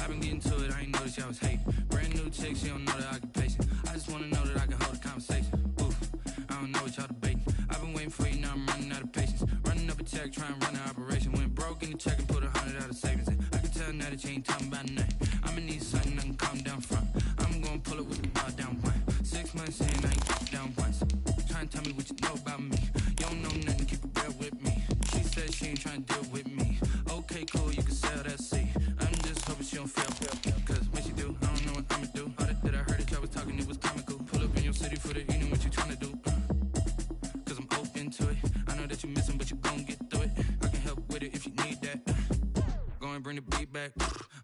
I've been getting to it, I ain't noticed y'all was hating. Brand new chick, she don't know the occupation. I just wanna know that I can hold a conversation. Oof, I don't know what y'all debating. I've been waiting for you, now I'm running out of patience. Running up a check, trying to run an operation. Went broke in the check and put 100 out of savings in. I can tell now that you ain't talking about nothing. I'ma need something I can calm down from. I'm gonna pull it with the bar down one. 6 months in, I ain't down once. Trying to tell me what you know about me. You don't know nothing, keep it real with me. She said she ain't trying to deal with me. Okay, cool, you can sell that seat. I'm just hoping she don't fail. Cause when she do, I don't know what I'ma do. All that I heard that y'all was talking, it was comical. Pull up in your city for the evening, what you trying to do? Cause I'm open to it. I know that you missing, but you gon' get through it. I can help with it if you need that. Go and bring the beat back.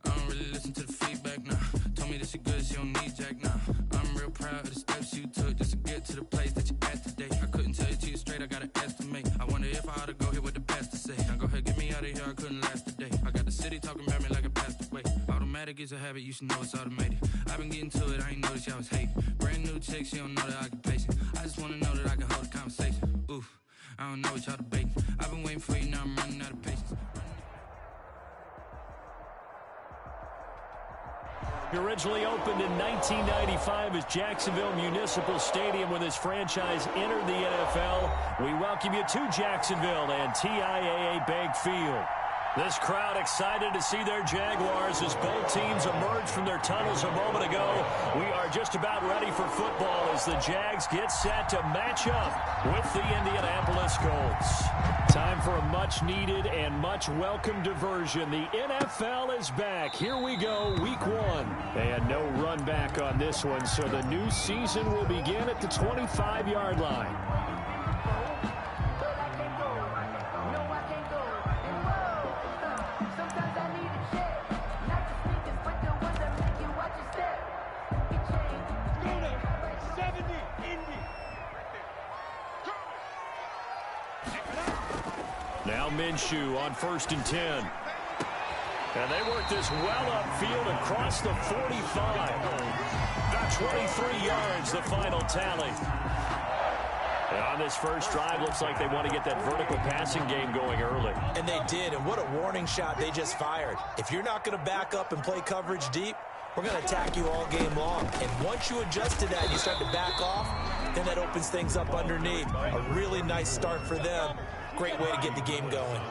I don't really listen to the feedback, nah. Told me that she good, she don't need Jack, nah. I'm real proud of the steps you took just to get to the place that you at today. I couldn't tell you to you straight, I gotta estimate. I wonder if I ought to go here with the best to say. Now go ahead, get me out of here, I couldn't last a day. I got the city talking about me like a passed away. Automatic is a habit, you should know it's automated. I've been getting to it, I ain't noticed y'all was hating. Brand new chick, she don't know the occupation. I just wanna know that I can hold a conversation. Oof, I don't know what y'all debating. I've been waiting for you, now I'm running out of patience. Originally opened in 1995 as Jacksonville Municipal Stadium when this franchise entered the NFL. We welcome you to Jacksonville and TIAA Bank Field. This crowd excited to see their Jaguars as both teams emerged from their tunnels a moment ago. We are just about ready for football as the Jags get set to match up with the Indianapolis Colts. Time for a much-needed and much-welcome diversion. The NFL is back. Here we go, Week 1. And no run back on this one, so the new season will begin at the 25-yard line. Now Minshew on 1st and 10. And they work this well upfield across the 45. That's 23 yards, the final tally. And on this first drive, looks like they want to get that vertical passing game going early. And they did, and what a warning shot they just fired. If you're not going to back up and play coverage deep, we're going to attack you all game long. And once you adjust to that and you start to back off, then that opens things up underneath. A really nice start for them. Great way to get the game going.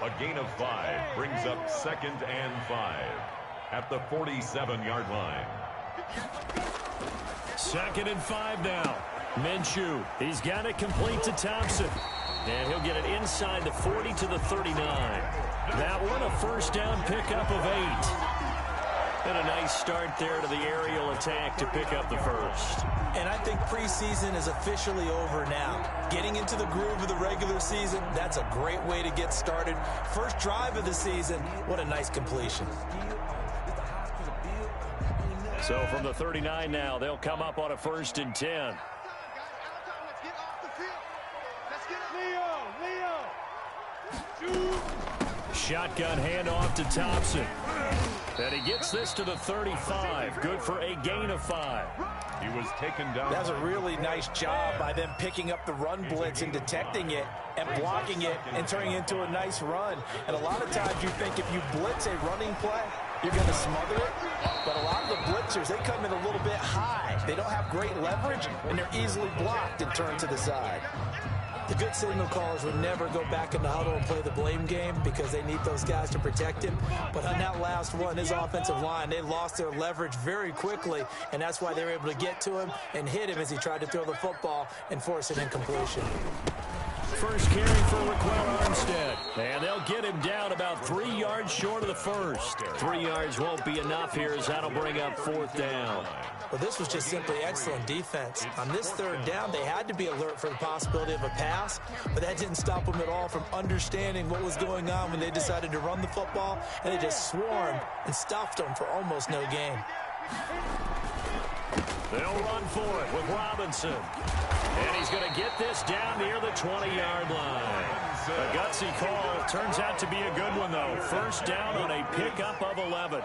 A gain of 5 brings up 2nd and 5 at the 47-yard line. 2nd and 5 now. Minshew, he's got it complete to Thompson. And he'll get it inside the 40 to the 39. That one a first down pickup of 8. And a nice start there to the aerial attack to pick up the first. And I think preseason is officially over now. Getting into the groove of the regular season, that's a great way to get started. First drive of the season, what a nice completion. So from the 39 now, they'll come up on a 1st and 10. Shotgun handoff to Thompson. And he gets this to the 35. Good for a gain of 5. He was taken down. That's a really nice job by them picking up the run blitz and detecting it and blocking it and turning it into a nice run. And a lot of times you think if you blitz a running play, you're going to smother it. But a lot of the blitzers, they come in a little bit high. They don't have great leverage, and they're easily blocked and turned to the side. The good signal callers would never go back in the huddle and play the blame game because they need those guys to protect him. But on that last one, his offensive line, they lost their leverage very quickly, and that's why they were able to get to him and hit him as he tried to throw the football and force an incompletion. First carry for Raquel Armstead. And they'll get him down about 3 yards short of the first. 3 yards won't be enough here as that'll bring up 4th down. Well, this was just simply excellent defense. On this 3rd down, they had to be alert for the possibility of a pass, but that didn't stop them at all from understanding what was going on when they decided to run the football, and they just swarmed and stuffed them for almost no gain. They'll run for it with Robinson. And he's going to get this down near the 20-yard line. A gutsy call. Turns out to be a good one, though. First down on a pickup of 11.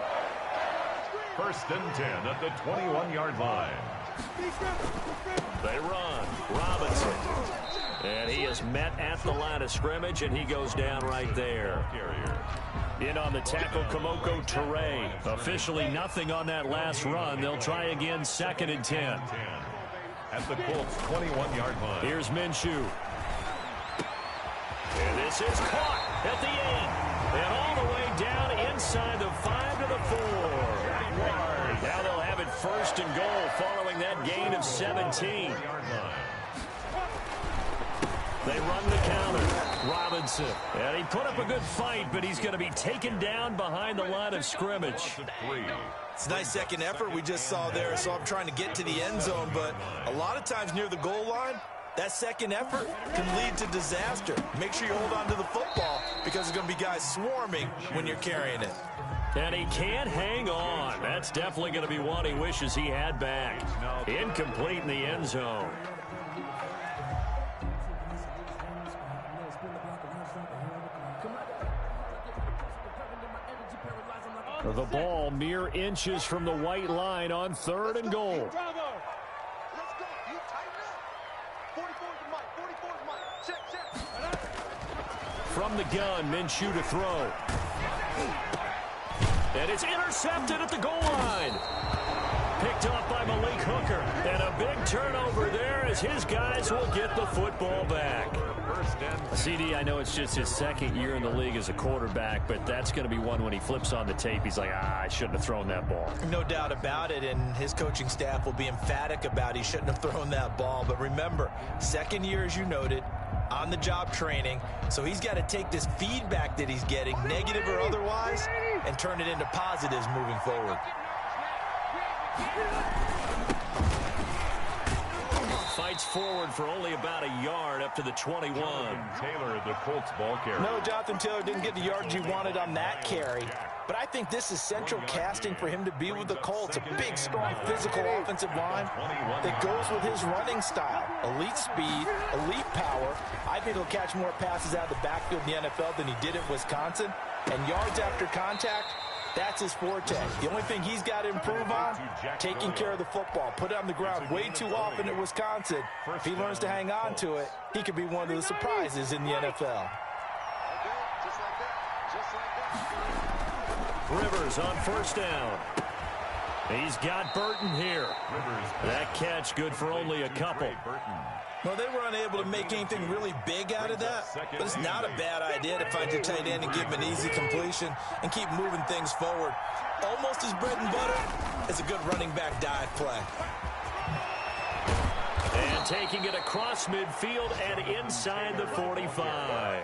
1st and 10 at the 21-yard line. They run. Robinson. And he is met at the line of scrimmage, and he goes down right there. In on the tackle, Kamoko Toure. Officially nothing on that last run. They'll try again, 2nd and 10. At the Colts' 21-yard line. Here's Minshew. And this is caught at the 8. And all the way down inside the 5 to the 4. Now they'll have it 1st and goal following that gain of 17. They run the counter. Robinson. And he put up a good fight, but he's going to be taken down behind the line of scrimmage. It's a nice second effort we just saw there. So I'm trying to get to the end zone, but a lot of times near the goal line, that second effort can lead to disaster. Make sure you hold on to the football because there's going to be guys swarming when you're carrying it. And he can't hang on. That's definitely going to be one he wishes he had back. Incomplete in the end zone. The ball mere inches from the white line on 3rd and goal. From the gun, Minshew to throw. And it's intercepted at the goal line. Picked up by Malik Hooker. And a big turnover there as his guys will get the football back. CD, I know it's just his 2nd year in the league as a quarterback, but that's going to be one when he flips on the tape. He's like, I shouldn't have thrown that ball. No doubt about it, and his coaching staff will be emphatic about he shouldn't have thrown that ball. But remember, 2nd year, as you noted, on-the-job training, so he's got to take this feedback that he's getting, negative or otherwise, and turn it into positives moving forward. Fights forward for only about a yard up to the 21. Taylor, the Colts ball carrier. No, Jonathan Taylor didn't get the yards he wanted on that carry. But I think this is central casting for him to be with the Colts. A big, strong, physical offensive line that goes with his running style. Elite speed, elite power. I think he'll catch more passes out of the backfield in the NFL than he did at Wisconsin. And yards after contact, that's his forte. The only thing he's got to improve on, taking care of the football. Put it on the ground way too often at Wisconsin. If he learns to hang on to it, he could be one of the surprises in the NFL. Rivers on 1st down. He's got Burton here. That catch good for only a couple. Well, they were unable to make anything really big out of that, but it's not a bad idea to find your tight end and give him an easy completion and keep moving things forward. Almost as bread and butter as a good running back dive play. And taking it across midfield and inside the 45.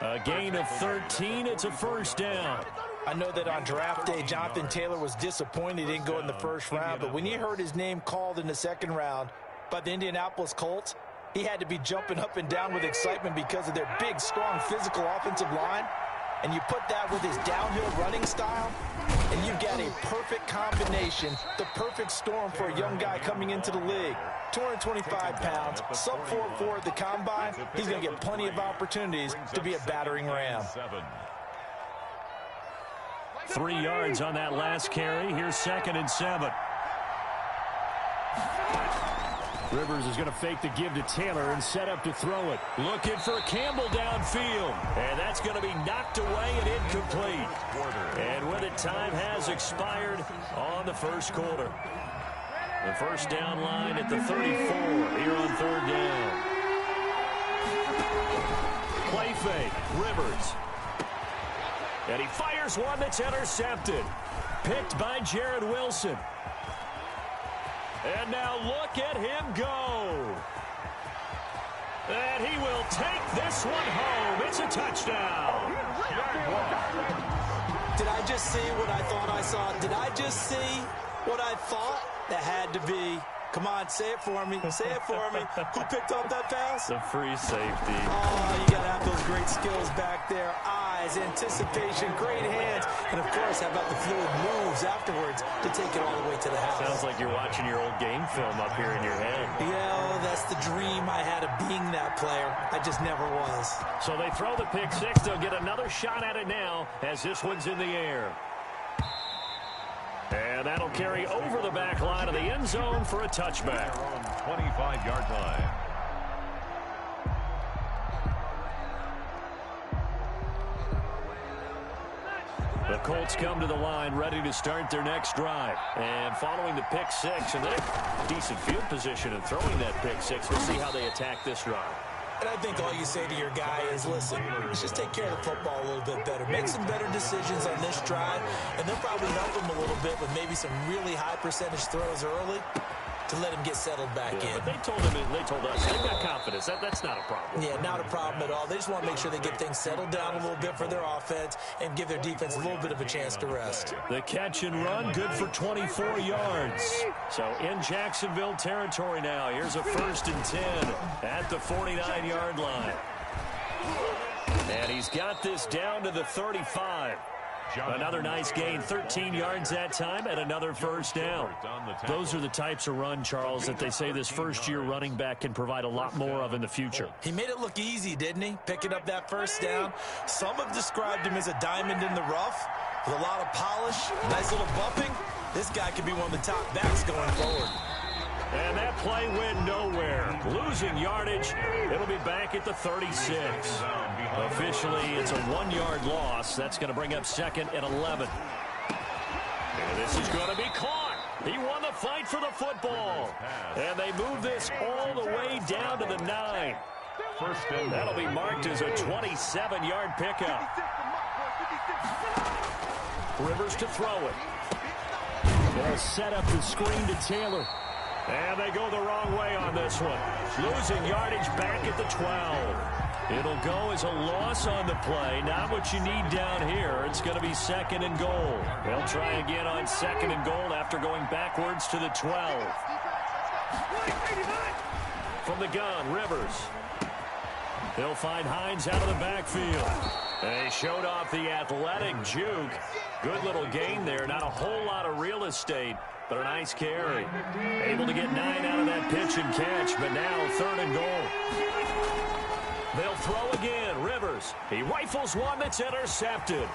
A gain of 13. It's a 1st down. I know that on draft day, Jonathan Taylor was disappointed he didn't go in the 1st round, but when he heard his name called in the 2nd round by the Indianapolis Colts, he had to be jumping up and down with excitement because of their big, strong, physical offensive line. And you put that with his downhill running style, and you've got a perfect combination, the perfect storm for a young guy coming into the league. 225 pounds, sub 4.4 at the combine. He's going to get plenty of opportunities to be a battering ram. 3 yards on that last carry. Here's 2nd and 7. Rivers is going to fake the give to Taylor and set up to throw it. Looking for Campbell downfield. And that's going to be knocked away and incomplete. And with it, time has expired on the 1st quarter. The 1st down line at the 34 here on 3rd down. Play fake. Rivers. And he fires one that's intercepted. Picked by Jared Wilson. And now look at him go. And he will take this one home. It's a touchdown. Did I just see what I thought I saw? Did I just see what I thought? That had to be. Come on, say it for me. Say it for me. Who picked up that pass? The free safety. Oh, you got to have those great skills back there. Eyes, anticipation, great hands. And, of course, how about the fluid moves afterwards to take it all the way to the house? Sounds like you're watching your old game film up here in your head. Yeah, that's the dream I had of being that player. I just never was. So they throw the pick six. They'll get another shot at it now as this one's in the air. And that'll carry over the back line of the end zone for a touchback. 25-yard line. Colts come to the line ready to start their next drive. And following the pick six, and then a decent field position and throwing that pick six, we'll see how they attack this drive. And I think all you say to your guy is, listen, let's just take care of the football a little bit better. Make some better decisions on this drive, and they'll probably help him a little bit with maybe some really high percentage throws early to let him get settled back in. But they told us, they've got confidence. That's not a problem. Yeah, not a problem at all. They just want to make sure they get things settled down a little bit for their offense and give their defense a little bit of a chance to rest. The catch and run, good for 24 yards. So in Jacksonville territory now. Here's a 1st and 10 at the 49-yard line. And he's got this down to the 35. Another nice gain, 13 yards that time, and another first down. Those are the types of run, Charles, that they say this first-year running back can provide a lot more of in the future. He made it look easy, didn't he? Picking up that first down. Some have described him as a diamond in the rough with a lot of polish, nice little bumping. This guy could be one of the top backs going forward. And that play went nowhere. Losing yardage. It'll be back at the 36. Officially, it's a 1-yard loss. That's going to bring up 2nd and 11. And this is going to be caught. He won the fight for the football. And they move this all the way down to the 9. That'll be marked as a 27-yard pickup. Rivers to throw it. They'll set up the screen to Taylor. And they go the wrong way on this one. Losing yardage back at the 12. It'll go as a loss on the play. Not what you need down here. It's going to be 2nd and goal. They'll try again on 2nd and goal after going backwards to the 12. From the gun, Rivers. They'll find Hines out of the backfield. They showed off the athletic juke. Good little gain there. Not a whole lot of real estate, but a nice carry. Able to get 9 out of that pitch and catch, but now 3rd and goal. They'll throw again. Rivers. He rifles one that's intercepted.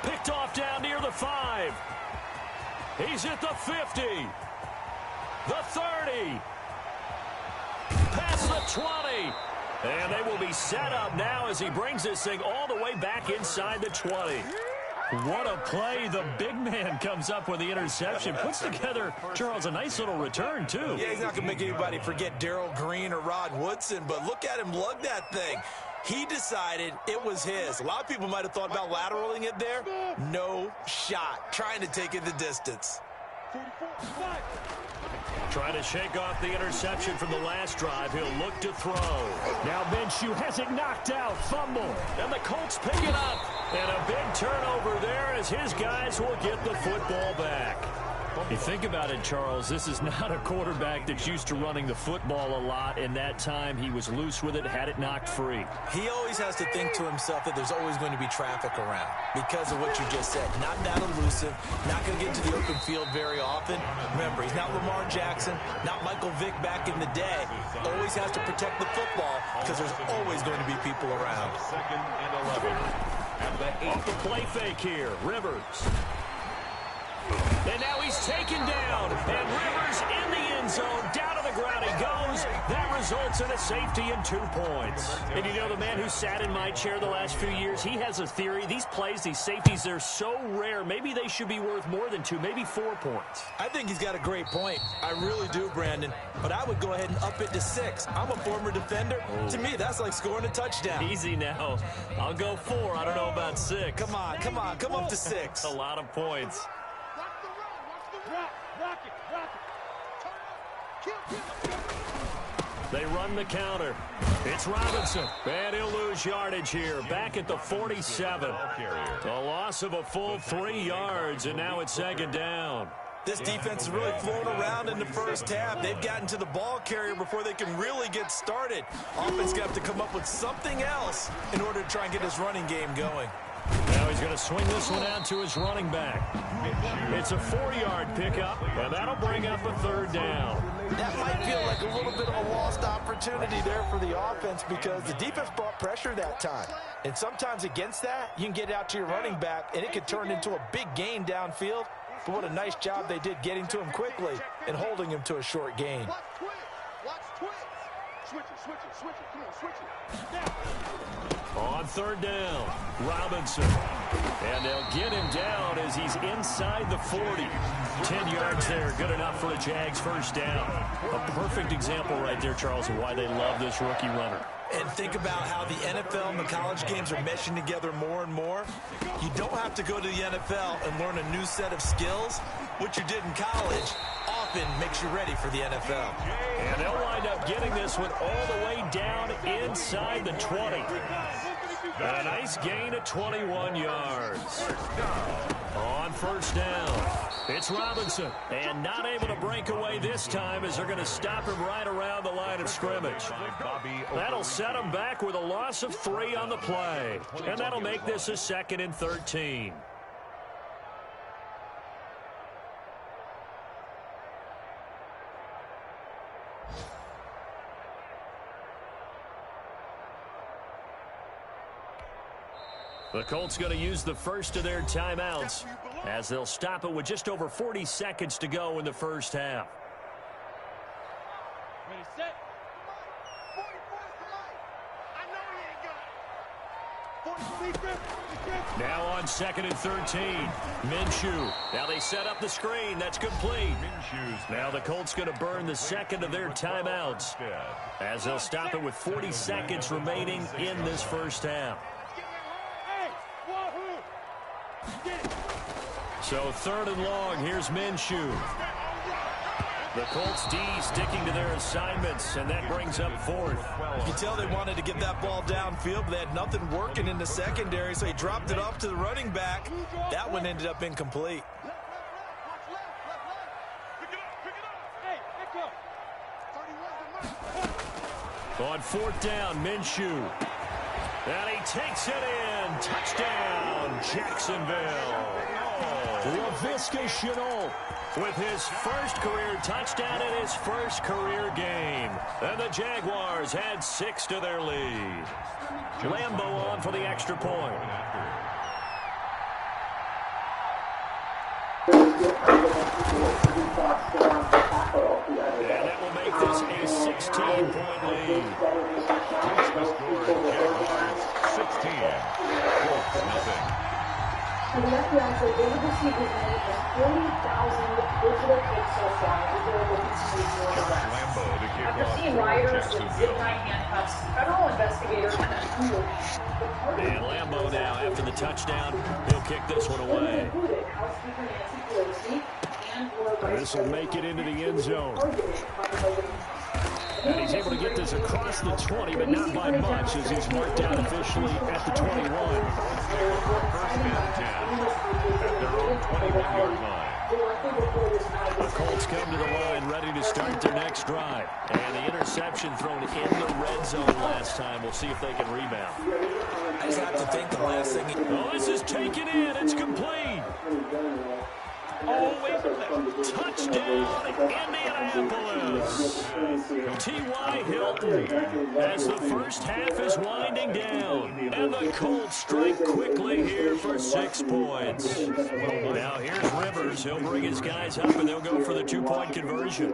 Picked off down near the 5. He's at the 50. The 30. Past the 20. And they will be set up now as he brings this thing all the way back inside the 20. What a play. The big man comes up with the interception. Puts together, Charles, a nice little return, too. Yeah, he's not going to make anybody forget Darrell Green or Rod Woodson, but look at him lug that thing. He decided it was his. A lot of people might have thought about lateraling it there. No shot. Trying to take it the distance. Trying to shake off the interception from the last drive. He'll look to throw. Now Minshew has it knocked out. Fumble. And the Colts pick it up. And a big turnover there as his guys will get the football back. You think about it, Charles, this is not a quarterback that's used to running the football a lot. In that time, he was loose with it, had it knocked free. He always has to think to himself that there's always going to be traffic around because of what you just said. Not that elusive, not going to get into the open field very often. Remember, he's not Lamar Jackson, not Michael Vick back in the day. Always has to protect the football because there's always going to be people around. 2nd and 11. At the 8. Off the play fake here, Rivers. And now he's taken down. And Rivers in the end zone. Down to the ground he goes. That results in a safety and 2 points. And you know, the man who sat in my chair the last few years, he has a theory. These plays, these safeties, they're so rare. Maybe they should be worth more than 2, maybe 4 points. I think he's got a great point. I really do, Brandon. But I would go ahead and up it to 6. I'm a former defender. To me, that's like scoring a touchdown. Easy now. I'll go 4. I don't know about 6. Come on. Come up to 6. A lot of points. They run the counter. It's Robinson. And he'll lose yardage here. Back at the 47. A loss of a full 3 yards, and now it's 2nd down. This defense is really flown around in the first half. They've gotten to the ball carrier before they can really get started. Offense got to come up with something else in order to try and get this running game going. Now he's going to swing this one out to his running back. It's a 4-yard pickup, and that'll bring up a 3rd down. That might feel like a little bit of a lost opportunity there for the offense because the defense brought pressure that time. And sometimes against that, you can get out to your running back, and it could turn into a big gain downfield. But what a nice job they did getting to him quickly and holding him to a short gain. On third down, Robinson. And they'll get him down as he's inside the 40. 10 yards there, good enough for a Jags first down. A perfect example right there, Charles, of why they love this rookie runner. And think about how the NFL and the college games are meshing together more and more. You don't have to go to the NFL and learn a new set of skills. What you did in college often makes you ready for the NFL. And they'll wind up getting this one all the way down inside the 20. A nice gain of 21 yards. On first down, it's Robinson. And not able to break away this time as they're going to stop him right around the line of scrimmage. That'll set him back with a loss of 3 on the play. And that'll make this a 2nd and 13. The Colts going to use the first of their timeouts as they'll stop it with just over 40 seconds to go in the first half. Ready, set. Now on 2nd and 13, Minshew. Now they set up the screen. That's complete. Now the Colts going to burn the second of their timeouts as they'll stop it with 40 seconds remaining in this first half. So 3rd and long, here's Minshew. The Colts D sticking to their assignments, and that brings up 4th. You can tell they wanted to get that ball downfield, but they had nothing working in the secondary, so he dropped it off to the running back. That one ended up incomplete. On 4th down, Minshew. And he takes it in. Touchdown, Jacksonville. Laviska Shenault with his first career touchdown in his first career game. And the Jaguars add 6 to their lead. Lambeau on for the extra point. And that will make this a 16-point lead. The score, Jaguars 16, Colts nothing. The FBI said they have received as many as 40,000 digital hits so far as they're looking to make more arrests. After seeing rioters with zip-tie handcuffs, federal investigators And Lambeau now, after the touchdown, he'll kick this one away. This will make it into the end zone. And he's able to get this across the 20, but not by much, as he's marked down officially at the 21. First and 10 at their own 21-yard line. The Colts come to the line, ready to start their next drive. And the interception thrown in the red zone last time. We'll see if they can rebound. I just have to think the last thing. Oh, this is taken in. It's complete. Touchdown, Indianapolis. T.Y. Hilton as the first half is winding down. And the Colts strike quickly here for 6 points. Now here's Rivers. He'll bring his guys up, and they'll go for the 2-point conversion.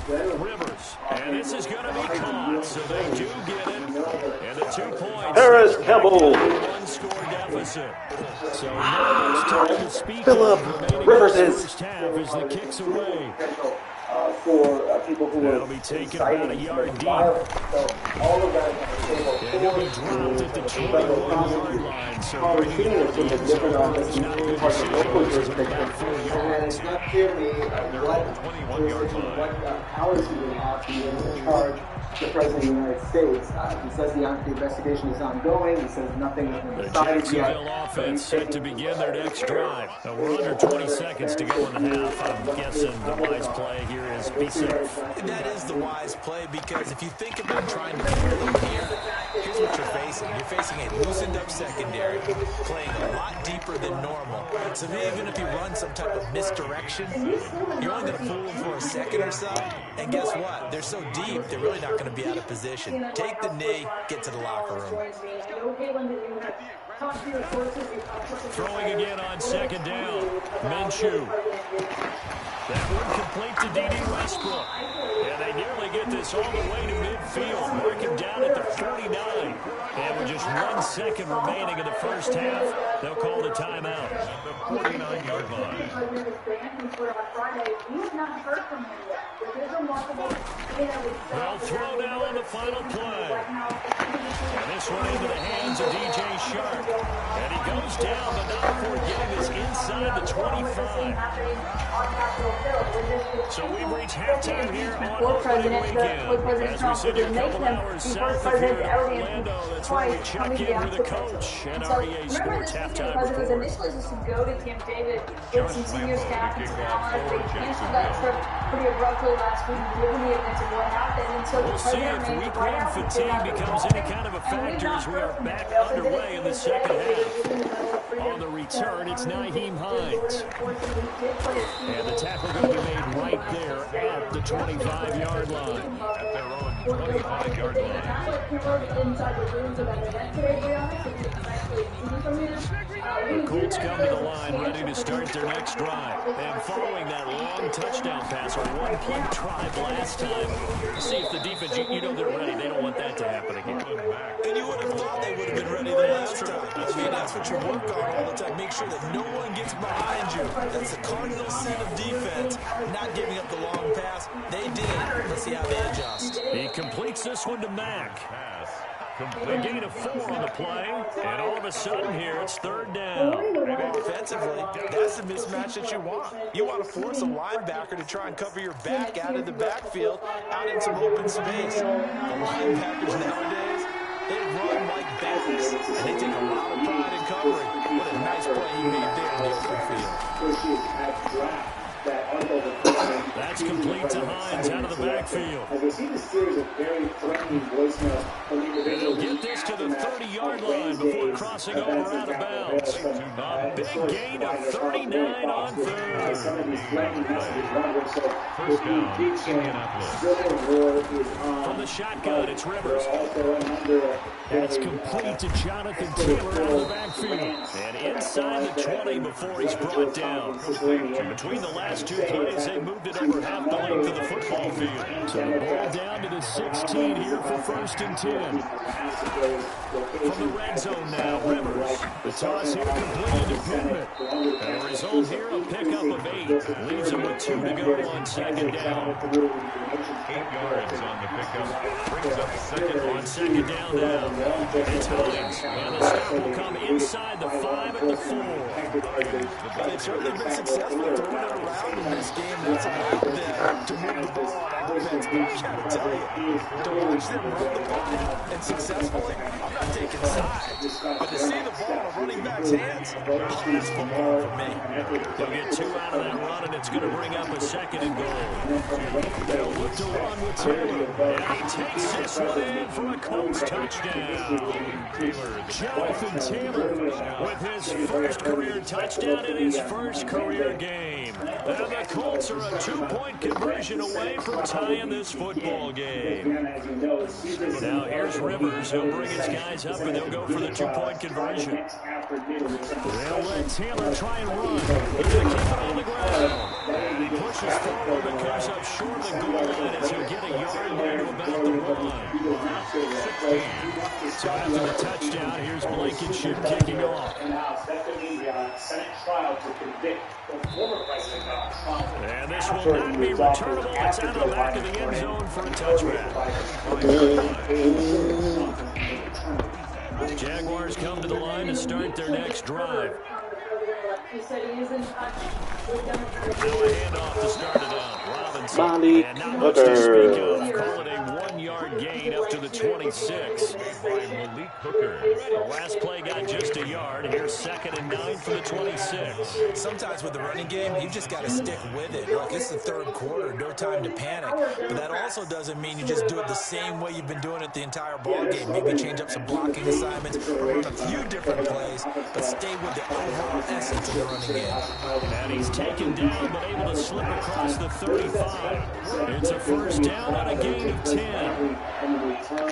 Rivers. And this is going to be caught, so they do get it. And the 2 points. Harris Campbell. One-score deficit. So now it's time to speak. Philip Rivers is first half as the kicks away. for people who That'll be taken about a yard deep. So all of that And he'll be dropped at the 21-yard line. So we're seeing it from the different offices, not a good parts of decision. local It's jurisdictions, about 4 and yards. it's not clear to me what jurisdiction, what powers he would have to be able to charge the President of the United States. He says the investigation is ongoing. He says nothing has been The decided yet. Jacksonville offense set to begin their next drive. Now we're under 20 seconds to go in the half. I'm guessing the wise play here is be safe. That is the wise play, because if you think about trying to clear them here, here's what you're facing. You're facing a loosened up secondary, playing a lot deeper than normal. So even if you run some type of misdirection, you're only going to fool them for a second or so. And guess what? They're so deep, they're really not going to be out of position. Take the knee, get to the locker room. Throwing again on second down. Minshew. That one complete to D.D. Westbrook. And they nearly get this all the way to midfield. Mark him down at the 49. And with just 1 second remaining in the first half, they'll call the timeout. At the 49-yard line. They'll throw now on the final play. And this one into the hands of D.J. Shark. And he goes down, but not before getting this inside the 25. So we've reached halftime here on opening weekend. As we sit here a couple hours south of here in Orlando, that's where we check in with the coach and our EA Sports halftime report. It was initially just to go to Camp David, get some senior staff into Dallas. They canceled that trip pretty abruptly last week, given the events of what happened. And so we'll see if week one fatigue becomes any kind of a factor as we are back underway in the second half. On the return, it's Nyheim Hines. And the tackle going to be made right there at the 25-yard line. At their own 25-yard line. The Colts come to the line ready to start their next drive. And following that long touchdown pass, or one-play drive last time, see if the defense, you know they're ready. They don't want that to happen again. And you would have thought they would have been ready the last time. I mean, that's what you work on all the time. Make sure that no one gets behind you. That's the cardinal sin of defense, not giving up the long pass. They did. Let's see how they adjust. He completes this one to Mack. A gain of 4 on the play, and all of a sudden here, it's third down. Offensively, that's the mismatch that you want. You want to force a linebacker to try and cover your back out of the backfield, out in some open space. The linebackers nowadays, they run like backs, and they take a lot of pride in covering. What a nice play he made there in the open field. That's complete to Hines out of the backfield. And they'll get this to the 30-yard line before crossing over out of bounds. A big gain of 39 on third. First down, Indianapolis. From the shotgun, it's Rivers. That's complete to Jonathan Taylor out of the backfield. And inside the 20 before he's brought down. Between the last two plays, they moved it over half the length of the football field. So the ball down to the 16 here for first and 10. From the red zone now, Rivers. The toss here completed to Pittman. And the result here, a pickup of 8. Leaves him with 2 to go on second down. 8 yards on the pickup. Brings up second on second down now. It's Hines. And the stop will come inside the 5 at the 4. They've certainly been successful throwing it around in this game. That's allowed them to move the ball on offense. But I got to tell you, to watch them run the ball and successfully, I'm not taking sides. But to see the ball in a running back's hands, that's football for me. They'll get 2 out of that run, and it's going to bring up a second and goal. They'll look to run with Taylor. And he takes this one in for a Colts touchdown. Jonathan Taylor with his first career touchdown in his first career game. And the Colts are a 2-point conversion away from tying this football game. Now here's Rivers. He'll bring his guys up, and they'll go for the 2-point conversion. They'll let Taylor try and run. He's going to keep it on the ground. And he pushes forward, but comes up short of the goal line as he'll get a yard there to about the run. So after the touchdown, here's Blankenship kicking off. And this will not be returnable. It's out of the back of the end zone for a touchback. The Jaguars come to the line to start their next drive. Now a handoff to start it out. Robinson. And not much to speak of. Call it a 1-yard gain up to the 26. By Malik Hooker. The last play got just a yard. Here's 2nd and 9 for the 26. Sometimes with the running game, you just got to stick with it. Look, it's the third quarter, no time to panic. But that also doesn't mean you just do it the same way you've been doing it the entire ball game. Maybe change up some blocking assignments, or run a few different plays, but stay with the overall essence of the running game. And he's taken down, but able to slip across the 35. It's a first down and a gain of 10.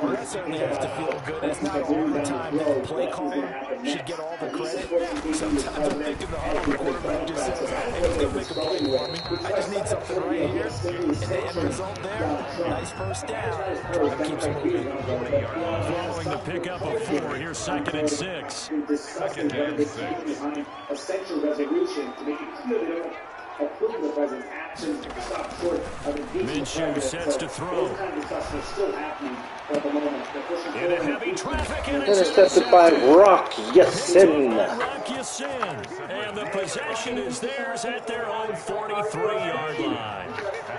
Well, that certainly has to feel good. It's not all the time that the play caller should get all the credit. Sometimes I'm thinking the quarterback just says, hey, who's going to make a play for me? I just need something right here. And the end result there, nice first down. Drive keeps moving. Following the pickup of 4, here's 2nd and 6. 2nd and 6. Essential resolution to make it clear they don't approve the president's actions to stop short of impeachment. Minshew sets to throw. In a heavy traffic, and it's intercepted by Rock Ya-Sin. Rock Ya-Sin. And the possession is theirs at their own 43-yard line.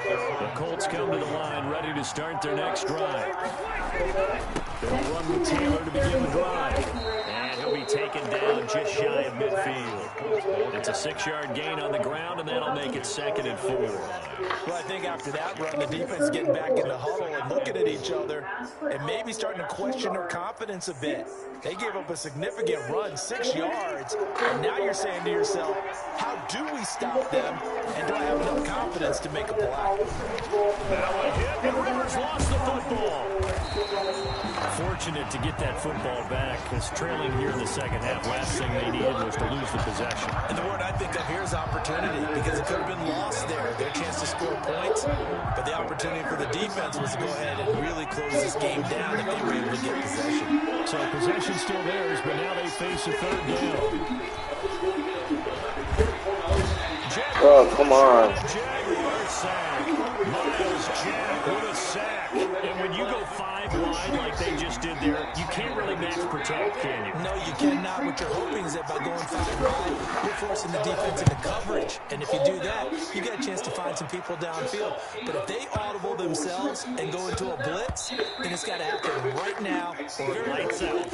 The Colts come to the line, ready to start their next drive. They'll run with Taylor to begin the drive. And he'll be taken down just shy of midfield. It's a 6-yard gain on the ground, and that'll make it 2nd and 4. Well, I think after that run, the defense is getting back in the huddle and looking at each other and maybe starting to question their confidence a bit. They gave up a significant run, 6 yards, and now you're saying to yourself, how do we stop them, and do I have enough confidence to make a play? Now a hit, and Rivers lost the football. Fortunate to get that football back, because trailing here in the second half, last thing they needed was to lose the possession. And the word I think of here is opportunity, because it could have been lost there, their chance to score points, but the opportunity for the defense was to go ahead and really close this game down if they were able to get possession. So possession's still theirs, but now they face a 3rd down. Oh, come on. Jaguar sack. Miles Jack with a sack. And when you go 5 wide like they just did there, you can't really max protect, can you? No, you cannot. What you're hoping is that by going 5 wide, you're forcing the defense into coverage. And if you do that, you get a chance to find some people downfield. But if they audible themselves and go into a blitz, then it's got to happen right now or it lights out.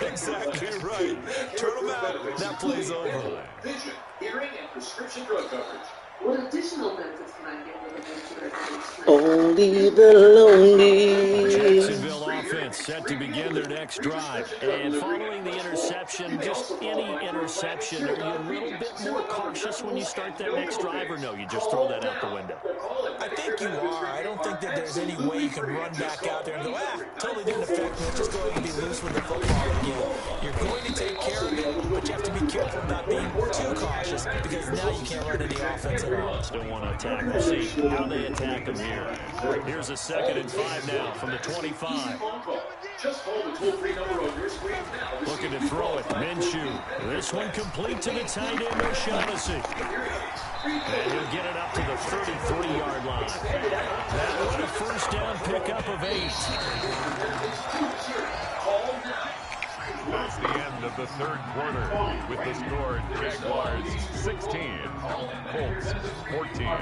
Exactly right. Turn them out. That play's over. Vision, hearing, and prescription drug coverage. What additional benefits can I get with a Only the lonely. Jacksonville offense set to begin their next drive. And following the interception, just any interception, are you a little bit more cautious when you start that next drive, or no, you just throw that out the window? I think you are. I don't think that there's any way you can run back out there and go, totally didn't affect me. Just go ahead and be loose with the football again. You're going to take care of it, but you have to be careful about being too cautious, because now you can't run any offense at all. Still want to attack. We'll see how they attack them here. Here's a 2nd and 5 now from the 25. Just call the toll-free number on your screen now. Looking to throw it. Minshew. This one complete to the tight end, O'Shaughnessy. And he'll get it up to the 33-yard line. That was a first down pickup of 8. That's the end of the 3rd quarter with the score Jaguars 16, Colts 14.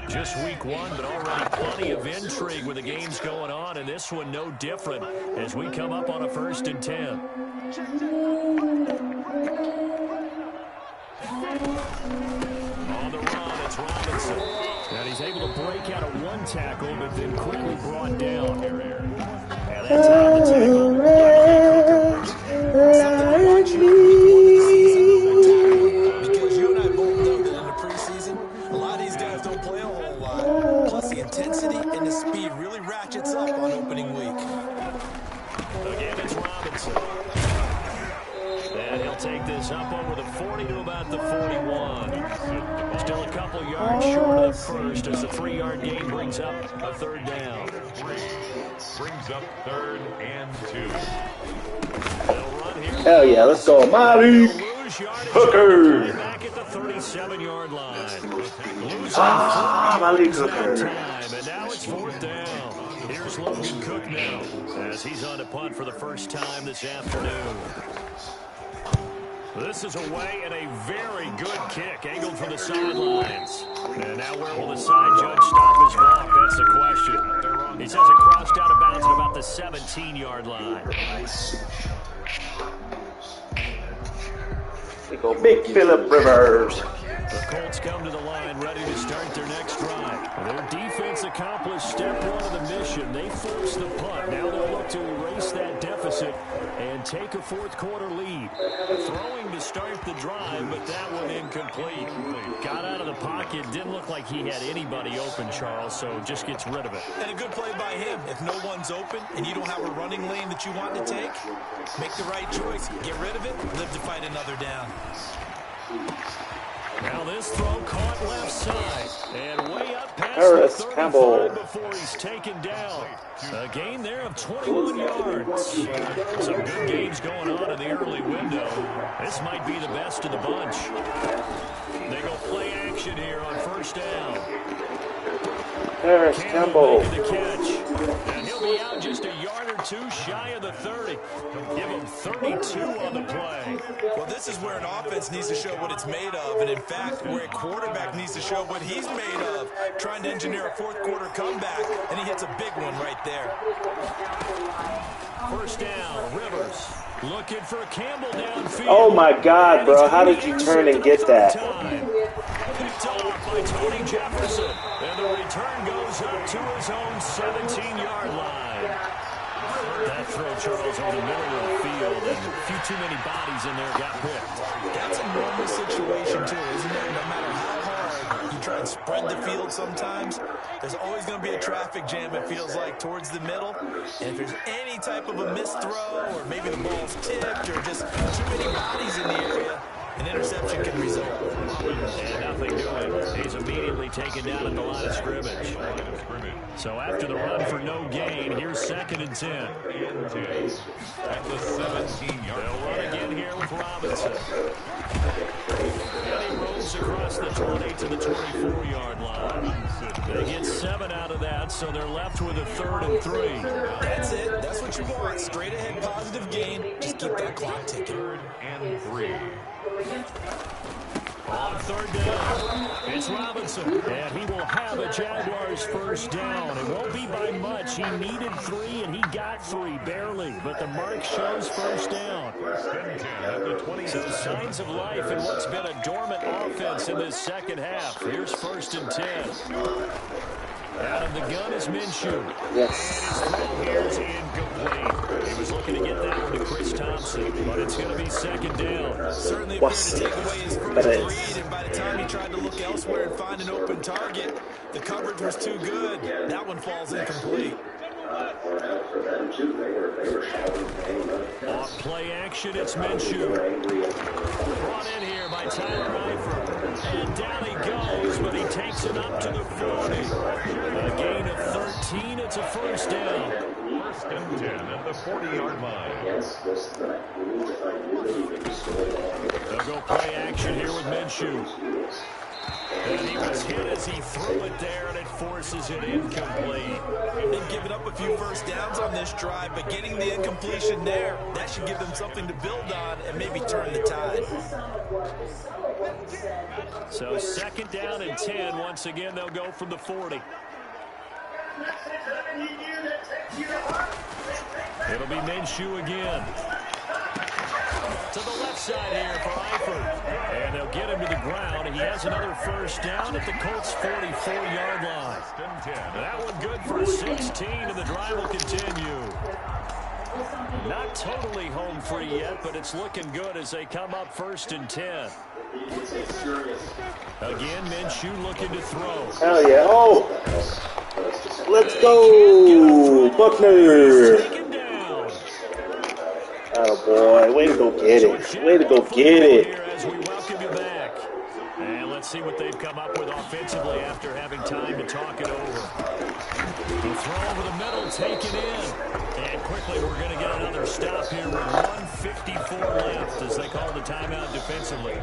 Just week 1, but already plenty of intrigue with the games going on, and this one no different as we come up on a 1st and 10. On the run, it's Robinson. And he's able to break out of 1 tackle, but then quickly brought down. And that's out of the tackle. Because you and I both know that in the preseason, a lot of these guys don't play a whole lot. Plus, the intensity and the speed really ratchets up on opening week. Again, it's Robinson. And he'll take this up over the 40 to about the 41. Still a couple yards short of the first as the 3-yard gain brings up a 3rd down. Brings up 3rd and 2. They'll run here. Hell yeah, let's go. Malik Hooker. Back at the 37-yard line. Malik Hooker. Time, and now it's 4th down. Here's Logan Cook now as he's on to punt for the first time this afternoon. This is away and a very good kick angled from the sidelines. And now where will the side judge stop his walk? That's the question. He says it crossed out of bounds at about the 17-yard line. They go big Phillip Rivers. The Colts come to the line ready to start their next drive. Their defense accomplished step 1 of the mission. They forced the punt. Now they'll look to erase that deficit deficit and take a fourth-quarter lead. Throwing to start the drive, but that one incomplete. Got out of the pocket. Didn't look like he had anybody open, Charles, so just gets rid of it. And a good play by him. If no one's open and you don't have a running lane that you want to take, make the right choice. Get rid of it, live to fight another down. Now this throw caught left side and way up past Harris the 35 Campbell before he's taken down. A gain there of 21 yards. Some good games going on in the early window. This might be the best of the bunch. They go play action here on first down. Harris Campbell. Making the catch. And he'll be out just a yard or two shy of the 30. Give him 32 on the play. Well, this is where an offense needs to show what it's made of, and in fact, where a quarterback needs to show what he's made of, trying to engineer a fourth-quarter comeback, and he hits a big one right there. First down, Rivers looking for a Campbell downfield. Oh my God, bro! How did you turn and get that? Picked off by Tony Jefferson, and the return goes up to his own 17-yard line. That throw, Charles, over the middle of the field, and a few too many bodies in there got picked. That's a normal situation, too, isn't it? No matter how hard you try and spread the field sometimes, there's always going to be a traffic jam, it feels like, towards the middle. And if there's any type of a missed throw, or maybe the ball's tipped, or just too many bodies in the area, an interception can result. And nothing doing. He's immediately taken down at the line of scrimmage. So after the run for no gain, here's 2nd and 10. At the 17-yard They'll run again here with Robinson. And he rolls across the 20 to the 24-yard line. They get 7 out of that, so they're left with a 3rd and 3. That's it. That's what you want. Straight ahead positive gain. Just keep that clock ticking. 3rd and 3. On 3rd down, it's Robinson, and he will have a Jaguars first down. It won't be by much. He needed 3, and he got 3, barely. But the mark shows first down. So signs of life in what's been a dormant offense in this second half. Here's 1st and 10. Out of the gun is Minshew. Yes. And his throw here is incomplete. He was looking to get that one to Chris Thompson, but it's going to be 2nd down. Certainly appeared to take away his first read, and by the time he tried to look elsewhere and find an open target, the coverage was too good. That one falls incomplete. Off play action, it's Minshew. Brought in here by Tyler Eifert. And down he goes, but he takes it up to the 40. A gain of 13, it's a first down. 1st and 10 at the 40-yard line. They'll go play action here with Minshew. And he was hit as he threw it there, and it forces it incomplete. They've given up a few first downs on this drive, but getting the incompletion there, that should give them something to build on and maybe turn the tide. So 2nd down and 10. Once again, they'll go from the 40. It'll be Minshew again. To the left side here for Eifert. And they'll get him to the ground. He has another first down at the Colts' 44-yard line. That one good for 16, and the drive will continue. Not totally home free yet, but it's looking good as they come up 1st and 10. Again, Minshew looking to throw. Hell yeah. Oh! Let's go! Buckner! Taken down. Oh boy, way to go get it. Way to go get it. As we welcome you back. And let's see what they've come up with offensively after having time to talk it over. The throw over the middle, taken in. And quickly we're going to get another stop here with 1:54 left as they call the timeout defensively.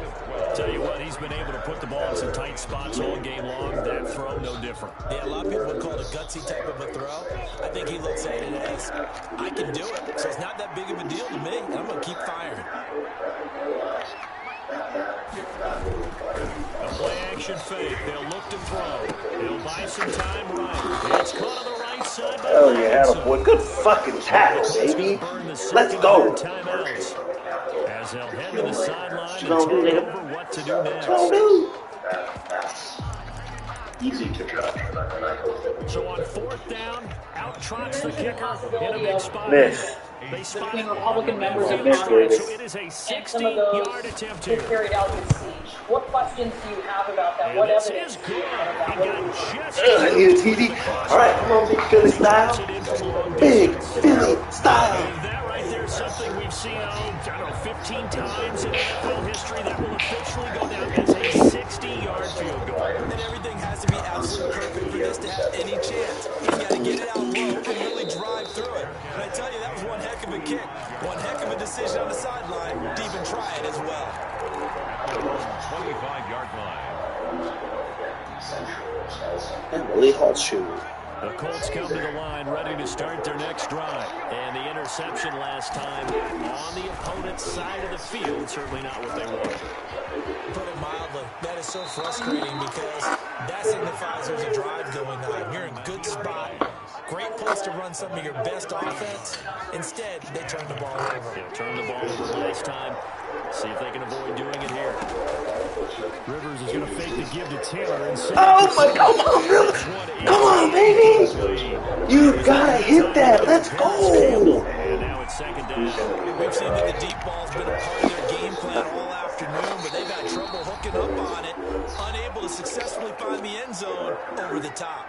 Tell you what, he's been able to put the ball in some tight spots all game long. That throw, no different. Yeah, a lot of people would call it a gutsy type of a throw. I think he looks at it as, I can do it, so it's not that big of a deal to me, and I'm going to keep firing. A play-action fake. They'll look to throw. He'll buy some time right. It's caught on the right side. Hell yeah, boy. Good fucking tackle, baby. Let's go. Timeouts. As they'll head to the sideline and talk over what to do next. Easy to judge. So on 4th down, out trots the kicker in a big spot. Miss. between Republican members of Congress, and some of those who carried out this siege. What questions do you have about that? What evidence do you have about that? I need a TV. All right, come on, Big Philly style. Big Philly style. That right there is something we've seen, 15 times in NFL history. That will officially go down as a 60-yard field goal. And everything has to be absolutely perfect for this to have any chance. He's got to get it out low and really drive through it. And I tell you, that was one heck of a kick. One heck of a decision on the sideline to even try it as well. 25-yard line. And Willie Horseshoe. The Colts come to the line, ready to start their next drive. And the interception last time on the opponent's side of the field, certainly not what they wanted. Put it mildly, that is so frustrating because that signifies there's a drive going on. You're in a good spot. Great place to run some of your best offense. Instead, they turn the ball over. Yeah, turn the ball over last time. See if they can avoid doing it here. Rivers is going to fake the give to Taylor. And oh, my God. Come on, baby. You got to hit that. Let's go. And now it's second down. We've seen that the deep ball's been a part of their game plan all afternoon, but they've had trouble hooking up on it, unable to successfully find the end zone over the top.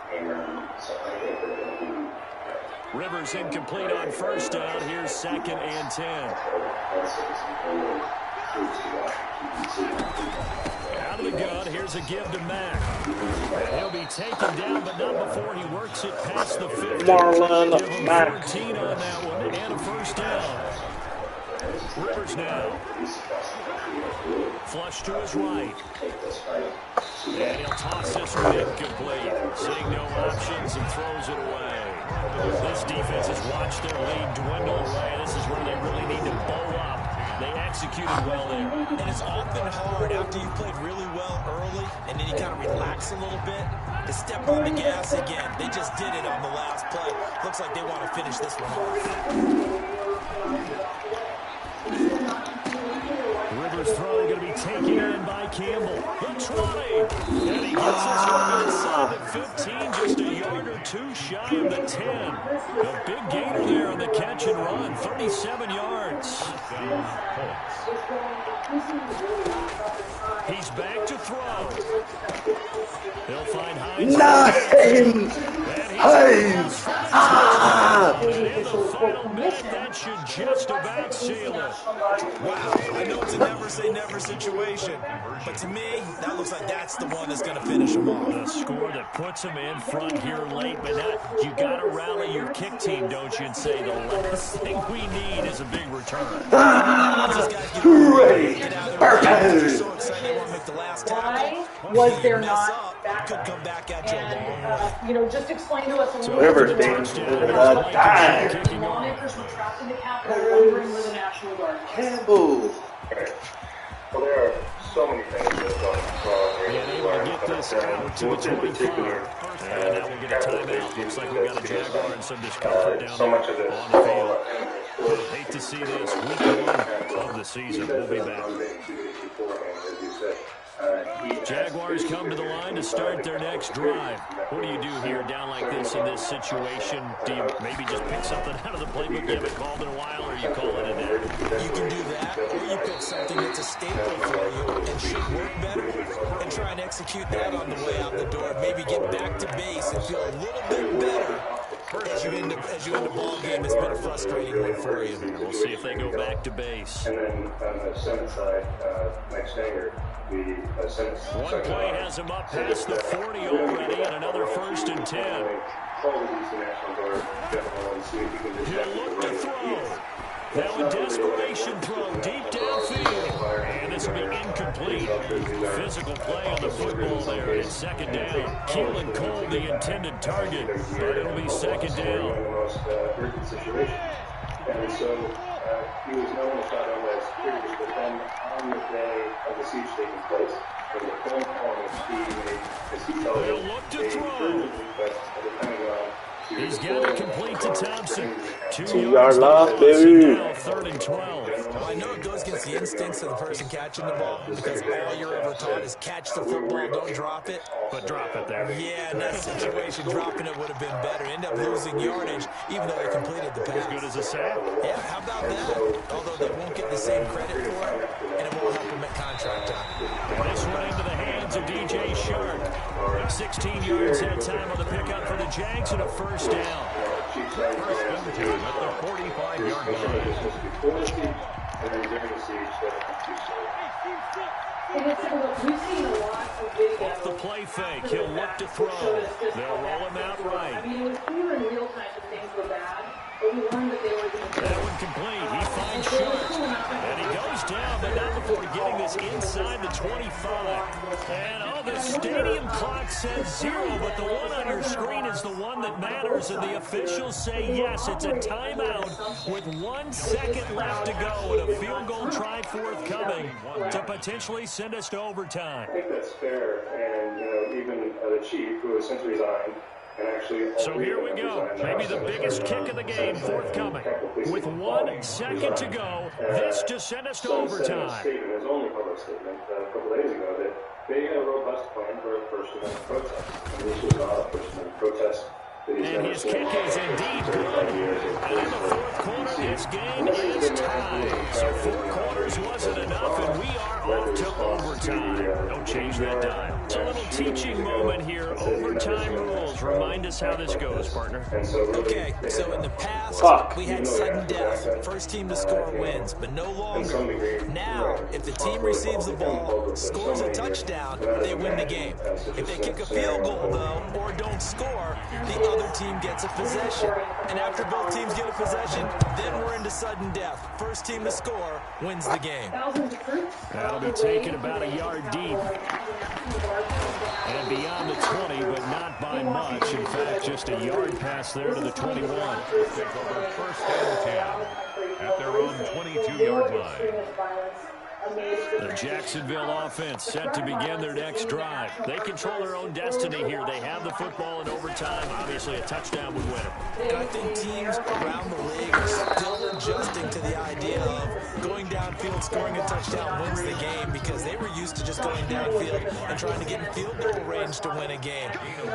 Rivers incomplete on first down. Here's 2nd and 10. Out of the gun, here's a give to Mack. He'll be taken down, but not before he works it past the 50. Marlon Mack. 14 on that one, and a first down. Rivers now. Flush to his right. And he'll toss this one incomplete. Seeing no options and throws it away. This defense has watched their lead dwindle away. This is where they really need to bow up. They executed well there. And it's often hard after you've played really well early and then you kind of relax a little bit to step on the gas again. They just did it on the last play. Looks like they want to finish this one off. Rivers' throw going to be taken in by Campbell. The 20. And he gets this one inside the 15, just a yard or two shy of the 10. A big gainer there on the catch and run, 37 yards. He's back to throw. He'll find Hines. Hines! In the final minute, that should just about seal it. Wow, I know it's a never-say-never situation, but to me, that looks like that's the one that's going to finish them off. The score that puts him in front here late, but now you got to rally your kick team, don't you, and say the last thing we need is a big return. Hooray! Why was there not back? Could come back at you And, just explain to us a little Rivers, bit baby. Lawmakers were trapped in the Capitol wondering where the National Guard was. Campbell. Well, there are so many things that have gone wrong here. Being able to get this out to the 25. And now we'll get a timeout. Looks like we got a Jaguar and some discomfort down so much of there this on the field. Hate to see this. Week 1 of the season. We'll be back. Jaguars come to the line to start their next drive. What do you do here down like this in this situation? Do you maybe just pick something out of the playbook you haven't called in a while, or you call it a day? You can do that, or you pick something that's a staple for you and should work better and try and execute that on the way out the door. Maybe get back to base and feel a little bit better as you end a ball game that's been a frustrating one for you. We'll see if they go back to base. And then on the Senate side, Mike Stanger, one play has him up past the 40 already, and another 1st and 10. He'll look to throw. Now a desperation throw deep downfield. And this will be incomplete. Physical play on the football there, and it's 2nd down. Keelan Cole, the intended target, but it'll be 2nd down. And so he was known as not only as security, but then on the day of the siege taking place, when the phone call was being made, as he told They'll look to throw. He's got it complete to Thompson. 2 yard loss, baby. 3rd and 12. Well, I know it goes against the instincts of the person catching the ball because all you're ever taught is catch the football, don't drop it. but drop it there. Yeah, in that situation, dropping it would have been better. End up losing yardage, even though they completed the pass. As good as a sack. Yeah, how about that? Although they won't get the same credit for it, and it won't help them at contract time. And this one into the hands of DJ Shark. 16 yards that time on the pickup for the Jags and a first down. First and 2 at the 45-yard line. We've seen a lot of videos. Off the play fake, he'll look to throw. They'll roll him out right. I mean, it was clear in real time that things were bad, but we learned that they were going to That one complete. He finds Shark. And he goes down, but not before getting this inside the 25. And, the stadium clock says 0, but the one on your screen is the one that matters, and the officials say yes, it's a timeout with 1 second left to go, and a field goal try forthcoming to potentially send us to overtime. I think that's fair, and, even the chief, who has since resigned, and actually... So here we go. Maybe the biggest kick of the game forthcoming. With 1 second to go, this to send us to overtime. His only public statement a couple days ago that they had a robust plan for a First Amendment protest. And this was not a First Amendment protest. And his kick is indeed good. And in the fourth quarter, this game is tied. So 4 quarters wasn't enough, and we are off to overtime. Don't change that dial. It's a little teaching moment here. Overtime rules. Remind us how this goes, partner. Okay, so in the past, we had sudden death. First team to score wins, but no longer. Now, if the team receives the ball, scores a touchdown, they win the game. If they kick a field goal, though, or don't score, the other team gets a possession. And after both teams get a possession, then we're into sudden death. First team to score wins the game. That'll be taken about a yard deep. And beyond the 20, but not by much. In fact, just a yard pass there to the 21. First and 10 at their own 22-yard line. The Jacksonville offense set to begin their next drive. They control their own destiny here. They have the football in overtime. Obviously, a touchdown would win it. And I think teams around the league are still adjusting to the idea of going downfield, scoring a touchdown wins the game, because they were used to just going downfield and trying to get in field goal range to win a game.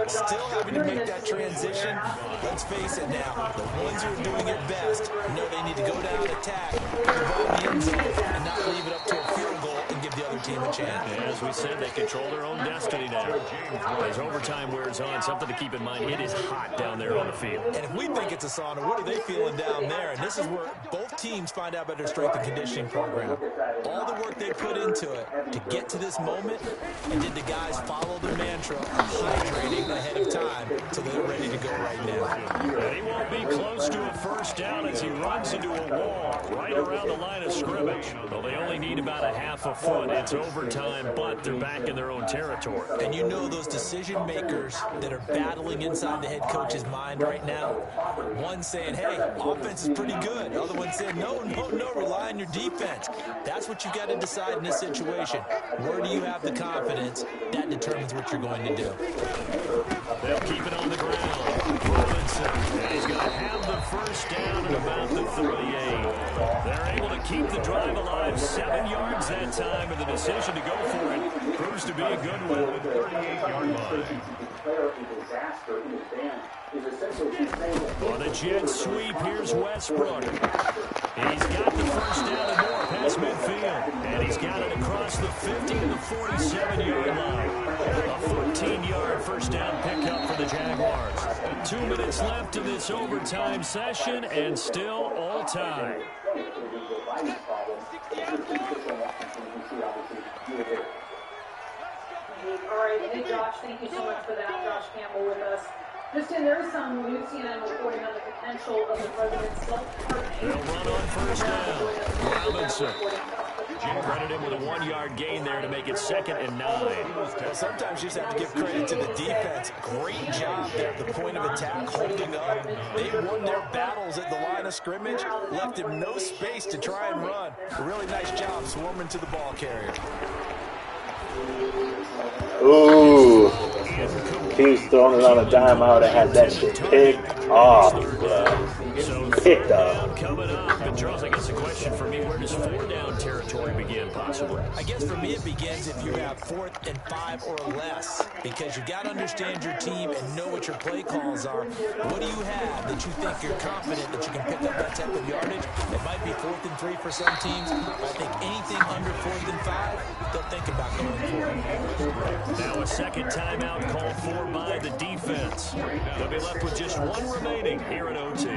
Still having to make that transition. Let's face it now, the ones who are doing it best know they need to go down, attack, put the ball in the end zone, and not leave it up to a field goal and give the other team a chance. And as we said, they control their own destiny now. As overtime wears on, something to keep in mind, it is hot down there on the field. And if we think it's a sauna, what are they feeling down there? And this is where both teams find out about their strength and conditioning program. All the work they put into it to get to this moment, and did the guys follow their mantra of hydrating ahead of time so they're ready to go right now. And he won't be close to a first down as he runs into a wall right around the line of scrimmage. Well, they only need about a half a foot. It's overtime, but they're back in their own territory. And you know those decision makers that are battling inside the head coach's mind right now? One saying, hey, offense is pretty good. The other one saying, no, rely on your defense. That's what you got to decide in this situation. Where do you have the confidence? That determines what you're going to do. They'll keep it on the ground. Robinson, and he's going to have the first down at about the 38. They're able to keep the drive alive. 7 yards that time, and the decision to go for it proves to be a good one. 38-yard line. On a jet sweep, here's Westbrook. He's got the first down and more past midfield. And he's got it across the 50 to the 47-yard line. A 14-yard first down pickup for the Jaguars. 2 minutes left in this overtime session, and still all tied. All right, hey Josh, thank you so much for that. Josh Campbell with us. Justin, there is some new CNN reporting on the potential of the president's self-partnership. They'll run on first down. Robinson. Credited him with a 1-yard gain there to make it 2nd and 9. Well, sometimes you just have to give credit to the defense. Great job there at the point of attack, holding up. They won their battles at the line of scrimmage, left him no space to try and run. A really nice job swarming to the ball carrier. Ooh. He was throwing it on a dime. I would have had that shit picked off. Yeah. Picked off. Coming up, and Charles, I guess the question for me, where does 4-down territory begin, possibly? I guess for me it begins if you have 4th and 5 or less, because you got to understand your team and know what your play calls are. What do you have that you think you're confident that you can pick up that type of yardage? It might be 4th and 3 for some teams, but I think anything under 4th and 5, they'll think about going for it. Now a second timeout called for by the defense. They'll be left with just one remaining here at OT.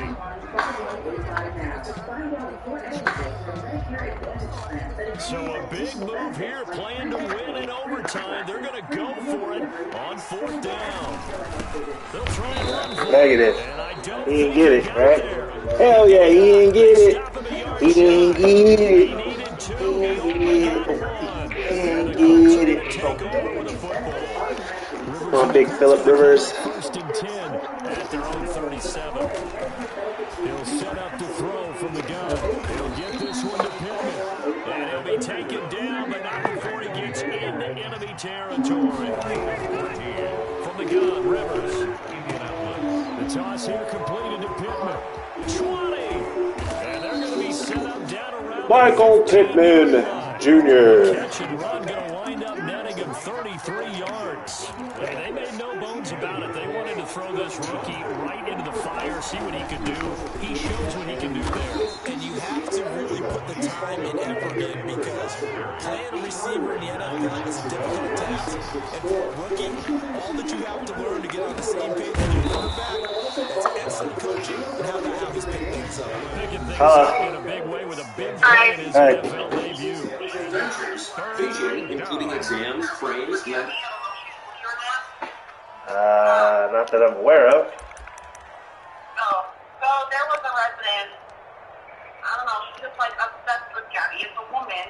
So a big move here, playing to win in overtime. They're going to go for it on 4th down. They'll try and run for Negative. it. He didn't get it, right? Hell yeah, he didn't get it. He didn't get it. He didn't get it. Come on, big Phillip Rivers. 1st and 10 at their own 37. He'll set up to throw from the gun. He'll get this one to Pittman. And he'll be taken down, but not before he gets into enemy territory. From the gun, Rivers. The toss here completed to Pittman. 20. And they're going to be set up down around. Michael Pittman Jr. Catch and run going to wind up netting him 33 yards. And they made no bones about it. They wanted to throw this rookie right into the fire, see what he could do. He shows what he can do there. And you have to really put the time and effort in, because playing a receiver in the NFL is a difficult task. And for a rookie, all that you have to learn to get on the same page with your quarterback, it's excellent coaching and how the House pick things up. Picking things up in a big way with a big play in his NFL debut. Including exams, frames, yeah. Not that I'm aware of. Oh, so there was a resident, I don't know, she's just like obsessed with Gabby. It's a woman,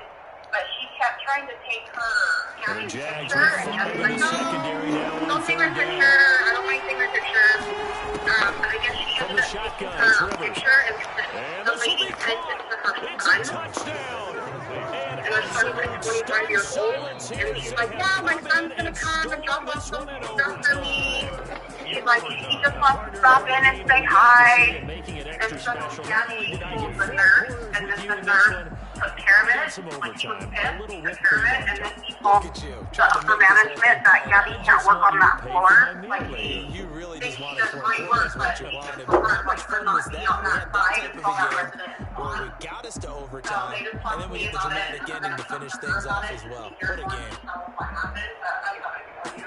but she kept trying to take her Gabby's picture, and Gabby's like, no, don't take my picture, I don't want to take my picture. But I guess she ended up taking her picture, and the lady sent it to her son. And her son's like 25 years old, and she's like, yeah, my son's gonna come and drop off some stuff for me. She's like, he just wants to stop in and say hi. And so Gabby told the nurse, and then the nurse took care of it. Like, she was pissed, she took care of it, and then he told the upper management that Gabby can't work on that floor. Like, he thinks she does great work, but she just told her, like, to not be on that side until that resident is Well, gone. we got us to overtime, and then we get the dramatic ending to finish things off as well. What a game.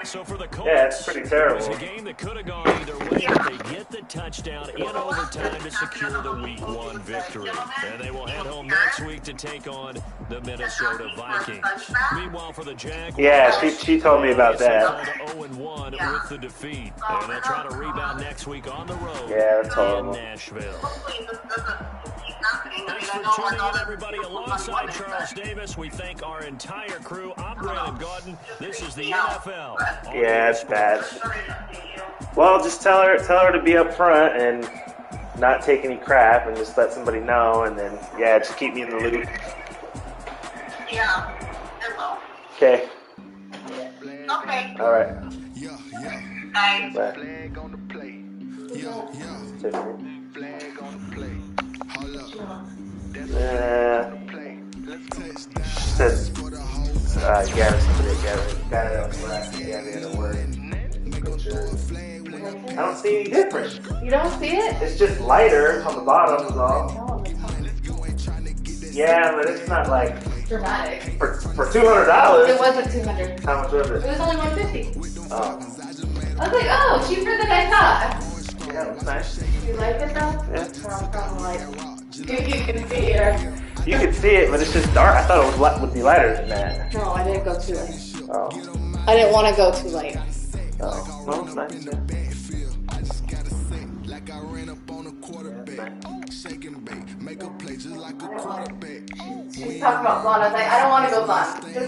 So for the Colts, Yeah, it's pretty terrible. it was a game that could have gone either way, but they get the touchdown in overtime to secure the Week 1 victory. And they will head home next week to take on the Minnesota Vikings. Meanwhile, for the Jaguars, Yeah, she told me about they that. fell to 0-1 with the defeat. And they'll try to rebound next week on the road Yeah, that's in horrible. Nashville. Hopefully this doesn't keep happening. I Thanks mean, I for know tuning our in, daughter everybody. Alongside Charles Davis, we thank our entire crew. I'm Brandon Gaudin. This is the NFL. Yeah, it's bad. Well, just tell her to be up front and not take any crap, and just let somebody know, and then yeah, just keep me in the loop. Yeah, it will. Okay. Okay. All right. Bye. Bye. Says I don't see any difference. You don't see it? It's just lighter on the bottom is all. No, it's not Yeah, but it's not like dramatic. for $200. It wasn't 200. How much was It it? was only 150. Oh, I was like, oh, cheaper than I thought. yeah, it's nice. You like it though? Yeah. From like, dude, you can see here. You can see it, but it's just dark. I thought it would be lighter than that. No, I didn't go too late. Oh, I didn't want to go too late. oh, well, it's nice. Yeah. She's talking about blonde. I was like, I don't want to go blonde.